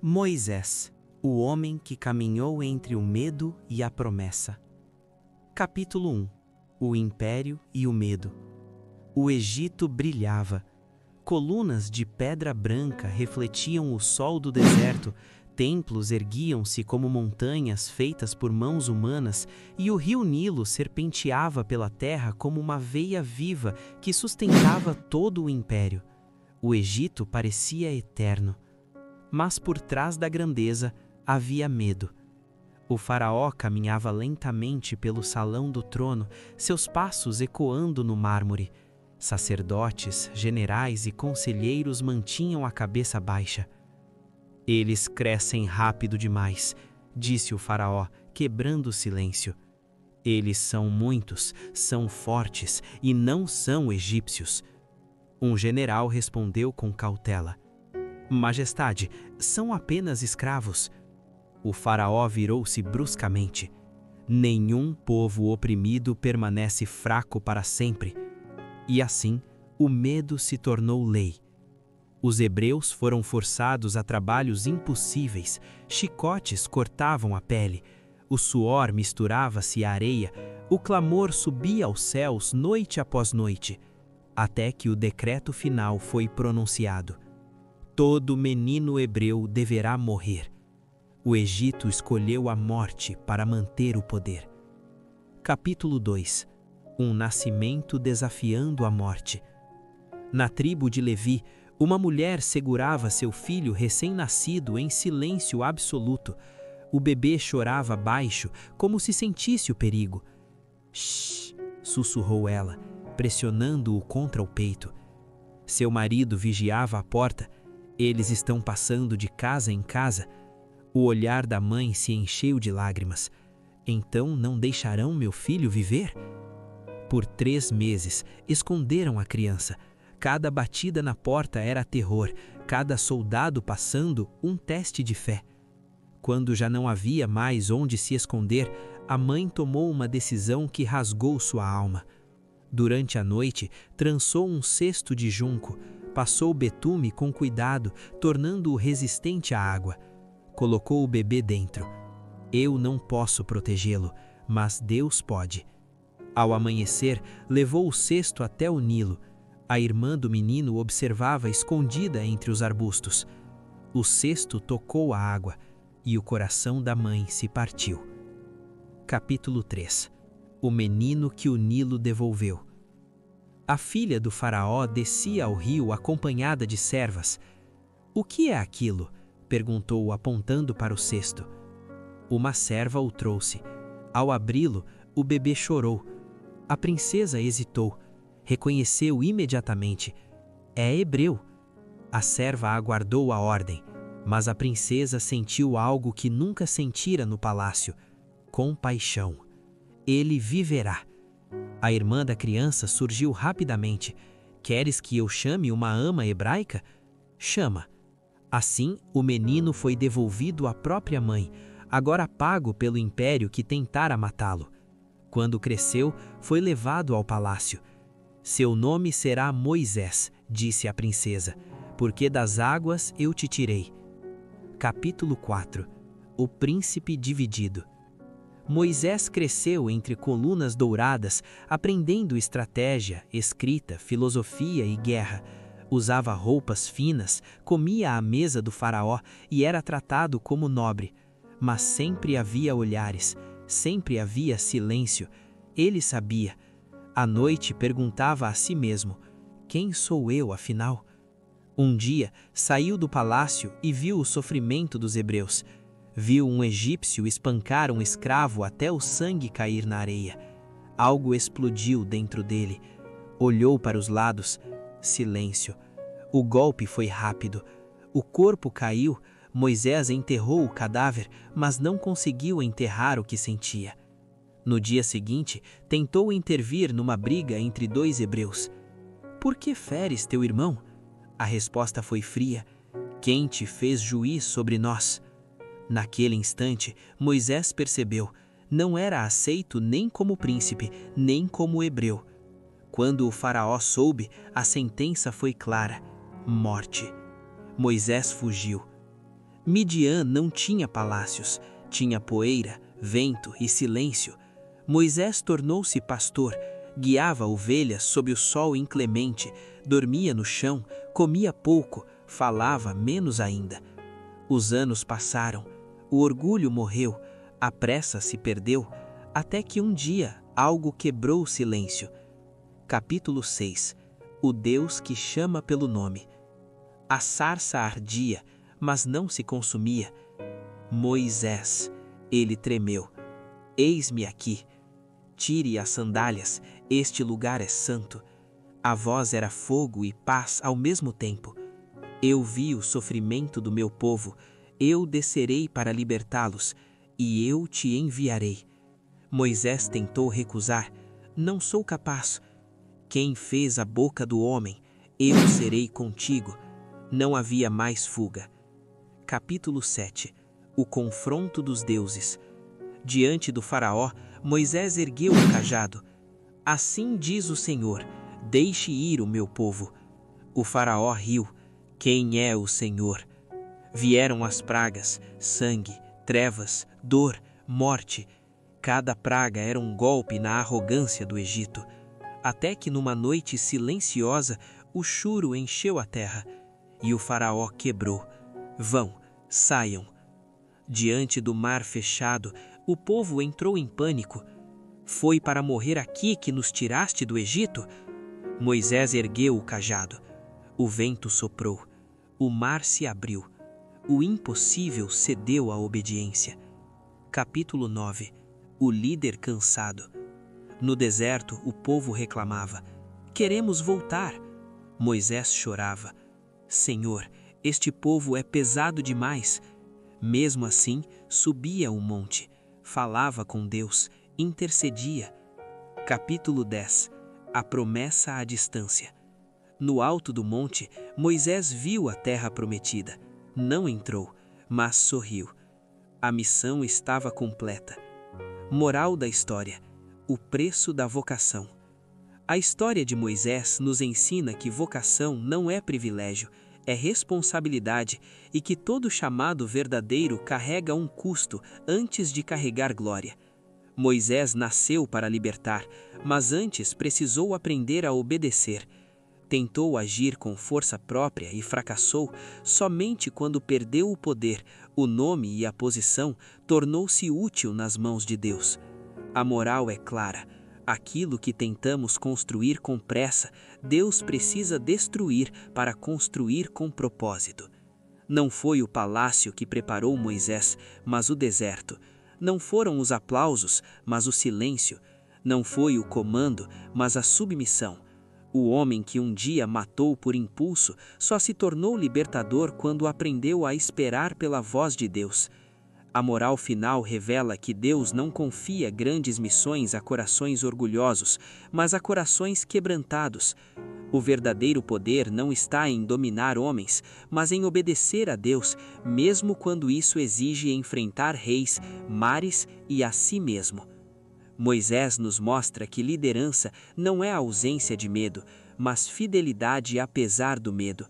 Moisés, o homem que caminhou entre o medo e a promessa. Capítulo 1. O Império e o Medo. O Egito brilhava. Colunas de pedra branca refletiam o sol do deserto, templos erguiam-se como montanhas feitas por mãos humanas, e o rio Nilo serpenteava pela terra como uma veia viva que sustentava todo o império. O Egito parecia eterno. Mas por trás da grandeza havia medo. O faraó caminhava lentamente pelo salão do trono, seus passos ecoando no mármore. Sacerdotes, generais e conselheiros mantinham a cabeça baixa. "Eles crescem rápido demais", disse o faraó, quebrando o silêncio. "Eles são muitos, são fortes e não são egípcios." Um general respondeu com cautela: "Majestade, são apenas escravos." O faraó virou-se bruscamente. Nenhum povo oprimido permanece fraco para sempre. E assim, o medo se tornou lei. Os hebreus foram forçados a trabalhos impossíveis, chicotes cortavam a pele, o suor misturava-se à areia, o clamor subia aos céus noite após noite, até que o decreto final foi pronunciado: todo menino hebreu deverá morrer. O Egito escolheu a morte para manter o poder. Capítulo 2. Um nascimento desafiando a morte. Na tribo de Levi, uma mulher segurava seu filho recém-nascido em silêncio absoluto. O bebê chorava baixo, como se sentisse o perigo. "Shh", sussurrou ela, pressionando-o contra o peito. Seu marido vigiava a porta. Eles estão passando de casa em casa. O olhar da mãe se encheu de lágrimas. "Então não deixarão meu filho viver?" Por 3 meses, esconderam a criança. Cada batida na porta era terror, cada soldado passando um teste de fé. Quando já não havia mais onde se esconder, a mãe tomou uma decisão que rasgou sua alma. Durante a noite, trançou um cesto de junco, passou betume com cuidado, tornando-o resistente à água. Colocou o bebê dentro. "Eu não posso protegê-lo, mas Deus pode." Ao amanhecer, levou o cesto até o Nilo. A irmã do menino observava escondida entre os arbustos. O cesto tocou a água e o coração da mãe se partiu. Capítulo 3. O menino que o Nilo devolveu. A filha do faraó descia ao rio acompanhada de servas. "O que é aquilo?", perguntou apontando para o cesto. Uma serva o trouxe. Ao abri-lo, o bebê chorou. A princesa hesitou. Reconheceu imediatamente. "É hebreu." A serva aguardou a ordem, mas a princesa sentiu algo que nunca sentira no palácio: compaixão. "Ele viverá." A irmã da criança surgiu rapidamente. "Queres que eu chame uma ama hebraica?" "Chama." Assim, o menino foi devolvido à própria mãe, agora pago pelo império que tentara matá-lo. Quando cresceu, foi levado ao palácio. "Seu nome será Moisés", disse a princesa, "porque das águas eu te tirei." Capítulo 4. O príncipe dividido. Moisés cresceu entre colunas douradas, aprendendo estratégia, escrita, filosofia e guerra. Usava roupas finas, comia à mesa do faraó e era tratado como nobre. Mas sempre havia olhares, sempre havia silêncio. Ele sabia. À noite perguntava a si mesmo: "Quem sou eu, afinal?" Um dia, saiu do palácio e viu o sofrimento dos hebreus. Viu um egípcio espancar um escravo até o sangue cair na areia. Algo explodiu dentro dele. Olhou para os lados. Silêncio. O golpe foi rápido. O corpo caiu. Moisés enterrou o cadáver, mas não conseguiu enterrar o que sentia. No dia seguinte, tentou intervir numa briga entre 2 hebreus. "Por que feres teu irmão?" A resposta foi fria: "Quem te fez juiz sobre nós?" Naquele instante, Moisés percebeu: não era aceito nem como príncipe, nem como hebreu. Quando o faraó soube, a sentença foi clara: morte. Moisés fugiu. Midian não tinha palácios, tinha poeira, vento e silêncio. Moisés tornou-se pastor, guiava ovelhas sob o sol inclemente, dormia no chão, comia pouco, falava menos ainda. Os anos passaram, o orgulho morreu, a pressa se perdeu, até que um dia algo quebrou o silêncio. Capítulo 6. O Deus que chama pelo nome. A sarça ardia, mas não se consumia. Moisés, ele tremeu. Eis-me aqui. Tire as sandálias, este lugar é santo. A voz era fogo e paz ao mesmo tempo. Eu vi o sofrimento do meu povo, eu descerei para libertá-los, e eu te enviarei. Moisés tentou recusar, não sou capaz. Quem fez a boca do homem, eu serei contigo. Não havia mais fuga. Capítulo 7. O confronto dos deuses. Diante do faraó, Moisés ergueu o cajado. Assim diz o Senhor, deixe ir o meu povo. O faraó riu. Quem é o Senhor? Vieram as pragas, sangue, trevas, dor, morte. Cada praga era um golpe na arrogância do Egito. Até que numa noite silenciosa, o choro encheu a terra, e o faraó quebrou. Vão, saiam. Diante do mar fechado, o povo entrou em pânico. Foi para morrer aqui que nos tiraste do Egito? Moisés ergueu o cajado. O vento soprou. O mar se abriu. O impossível cedeu à obediência. Capítulo 9. O líder cansado. No deserto, o povo reclamava. Queremos voltar. Moisés chorava. Senhor, este povo é pesado demais. Mesmo assim, subia o monte, falava com Deus, intercedia. Capítulo 10. A promessa à distância. No alto do monte, Moisés viu a terra prometida. Não entrou, mas sorriu. A missão estava completa. Moral da história: o preço da vocação. A história de Moisés nos ensina que vocação não é privilégio, é responsabilidade, e que todo chamado verdadeiro carrega um custo antes de carregar glória. Moisés nasceu para libertar, mas antes precisou aprender a obedecer. Tentou agir com força própria e fracassou. Somente quando perdeu o poder, o nome e a posição, tornou-se útil nas mãos de Deus. A moral é clara. Aquilo que tentamos construir com pressa, Deus precisa destruir para construir com propósito. Não foi o palácio que preparou Moisés, mas o deserto. Não foram os aplausos, mas o silêncio. Não foi o comando, mas a submissão. O homem que um dia matou por impulso só se tornou libertador quando aprendeu a esperar pela voz de Deus. A moral final revela que Deus não confia grandes missões a corações orgulhosos, mas a corações quebrantados. O verdadeiro poder não está em dominar homens, mas em obedecer a Deus, mesmo quando isso exige enfrentar reis, mares e a si mesmo. Moisés nos mostra que liderança não é ausência de medo, mas fidelidade apesar do medo.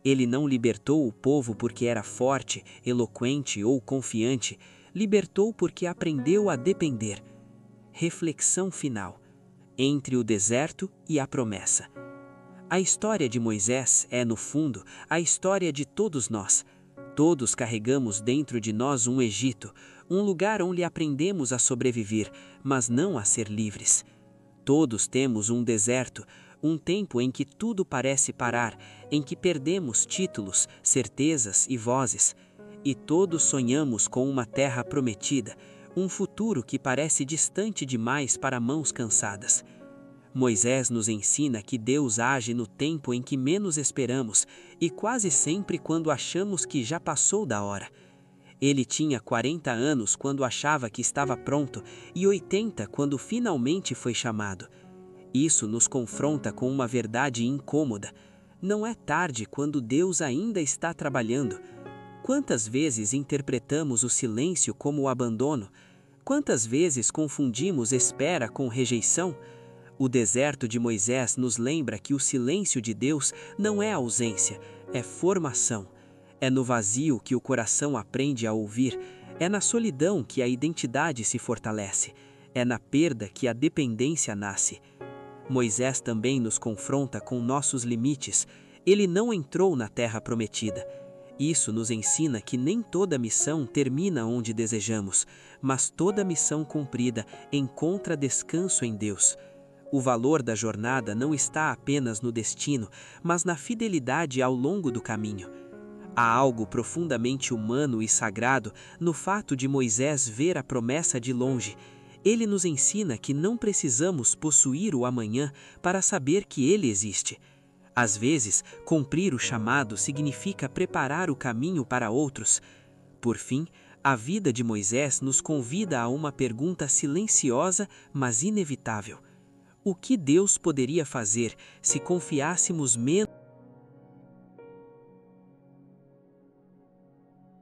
Ele não libertou o povo porque era forte, eloquente ou confiante, libertou porque aprendeu a depender. Reflexão final: entre o deserto e a promessa. A história de Moisés é, no fundo, a história de todos nós. Todos carregamos dentro de nós um Egito, um lugar onde aprendemos a sobreviver, mas não a ser livres. Todos temos um deserto, um tempo em que tudo parece parar, em que perdemos títulos, certezas e vozes. E todos sonhamos com uma terra prometida, um futuro que parece distante demais para mãos cansadas. Moisés nos ensina que Deus age no tempo em que menos esperamos e quase sempre quando achamos que já passou da hora. Ele tinha 40 anos quando achava que estava pronto e 80 quando finalmente foi chamado. Isso nos confronta com uma verdade incômoda. Não é tarde quando Deus ainda está trabalhando. Quantas vezes interpretamos o silêncio como o abandono? Quantas vezes confundimos espera com rejeição? O deserto de Moisés nos lembra que o silêncio de Deus não é ausência, é formação. É no vazio que o coração aprende a ouvir, é na solidão que a identidade se fortalece, é na perda que a dependência nasce. Moisés também nos confronta com nossos limites. Ele não entrou na terra prometida. Isso nos ensina que nem toda missão termina onde desejamos, mas toda missão cumprida encontra descanso em Deus. O valor da jornada não está apenas no destino, mas na fidelidade ao longo do caminho. Há algo profundamente humano e sagrado no fato de Moisés ver a promessa de longe. Ele nos ensina que não precisamos possuir o amanhã para saber que ele existe. Às vezes, cumprir o chamado significa preparar o caminho para outros. Por fim, a vida de Moisés nos convida a uma pergunta silenciosa, mas inevitável. O que Deus poderia fazer se confiássemos menos